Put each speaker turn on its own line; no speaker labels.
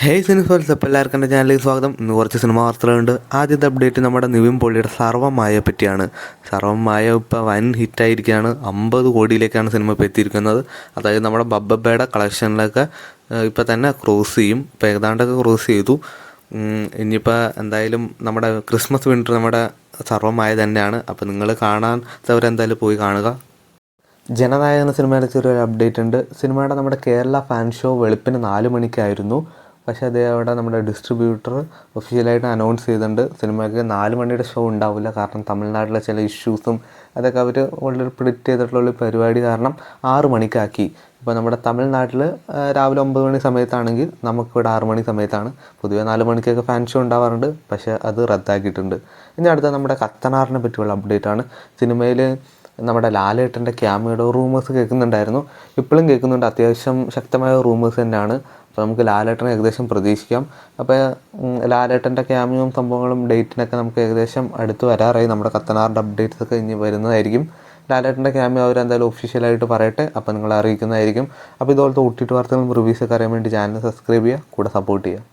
Hey സിനിഫോൾസ്, അപ്പോൾ എല്ലാവർക്കും എൻ്റെ ചാനലിലേക്ക് സ്വാഗതം. ഇന്ന് കുറച്ച് സിനിമ വാർത്തകളുണ്ട്. ആദ്യത്തെ അപ്ഡേറ്റ് നമ്മുടെ നിവിൻ പോളിയുടെ സർവ്വമായ പറ്റിയാണ്. സർവ്വമായ ഇപ്പോൾ വൻ ഹിറ്റായിരിക്കുകയാണ്. 50 കോടിയിലേക്കാണ് സിനിമ ഇപ്പോൾ എത്തിയിരിക്കുന്നത്. അതായത് നമ്മുടെ ബബ്ബയുടെ കളക്ഷനിലൊക്കെ ഇപ്പോൾ തന്നെ ക്രോസ് ചെയ്യും. ഇപ്പോൾ ഏതാണ്ടൊക്കെ ക്രോസ് ചെയ്തു. ഇനിയിപ്പോൾ എന്തായാലും നമ്മുടെ ക്രിസ്മസ് വിൻ്റർ നമ്മുടെ സർവ്വമായ തന്നെയാണ്. അപ്പോൾ നിങ്ങൾ കാണാത്തവരെന്തായാലും പോയി കാണുക. ജനനായക എന്ന സിനിമയുടെ ചെറിയൊരു അപ്ഡേറ്റ് ഉണ്ട്. സിനിമയുടെ നമ്മുടെ കേരള ഫാൻ ഷോ വെളുപ്പിന് 4 മണിക്കായിരുന്നു. പക്ഷേ അവിടെ നമ്മുടെ ഡിസ്ട്രിബ്യൂട്ടർ ഒഫീഷ്യലായിട്ട് അനൗൺസ് ചെയ്തിട്ടുണ്ട് സിനിമയ്ക്ക് 4 മണിയുടെ ഷോ ഉണ്ടാവില്ല. കാരണം തമിഴ്നാട്ടിലെ ചില ഇഷ്യൂസും അതൊക്കെ അവർ ഓൾറെഡി പ്രിഡിക്റ്റ് ചെയ്തിട്ടുള്ള പരിപാടി കാരണം 6 മണിക്കാക്കി. ഇപ്പോൾ നമ്മുടെ തമിഴ്നാട്ടിൽ രാവിലെ 9 മണി സമയത്താണെങ്കിൽ നമുക്കിവിടെ 6 മണി സമയത്താണ്. പൊതുവേ 4 മണിക്കൊക്കെ ഫാൻ ഷോ ഉണ്ടാവാറുണ്ട്, പക്ഷേ അത് റദ്ദാക്കിയിട്ടുണ്ട്. ഇനി അടുത്ത നമ്മുടെ കത്തനാറിനെ പറ്റിയുള്ള അപ്ഡേറ്റാണ്. സിനിമയിൽ നമ്മുടെ ലാലേട്ടൻ്റെ ക്യാമിയോയുടെ റൂമേഴ്സ് കേൾക്കുന്നുണ്ടായിരുന്നു, ഇപ്പോഴും കേൾക്കുന്നുണ്ട്. അത്യാവശ്യം ശക്തമായ റൂമേഴ്സ് തന്നെയാണ്. അപ്പോൾ നമുക്ക് ലാലേട്ടനെ ഏകദേശം പ്രതീക്ഷിക്കാം. അപ്പോൾ ലാലേട്ടൻ്റെ ക്യാമിയോയും സംഭവങ്ങളും ഡേറ്റിനൊക്കെ നമുക്ക് ഏകദേശം അടുത്ത് വരാറായി. നമ്മുടെ കത്തനാറിൻ്റെ അപ്ഡേറ്റ്സൊക്കെ ഇനി വരുന്നതായിരിക്കും. ലാലേട്ടൻ്റെ ക്യാമിയോ അവരെന്തായാലും ഒഫീഷ്യലായിട്ട് പറയട്ടെ, അപ്പോൾ നിങ്ങളെ അറിയിക്കുന്നതായിരിക്കും. അപ്പോൾ ഇതുപോലത്തെ OTT വാർത്തകളും റിവ്യൂസൊക്കെ അറിയാൻ വേണ്ടി ചാനൽ സബ്സ്ക്രൈബ് ചെയ്യുക, കൂടെ സപ്പോർട്ട് ചെയ്യുക.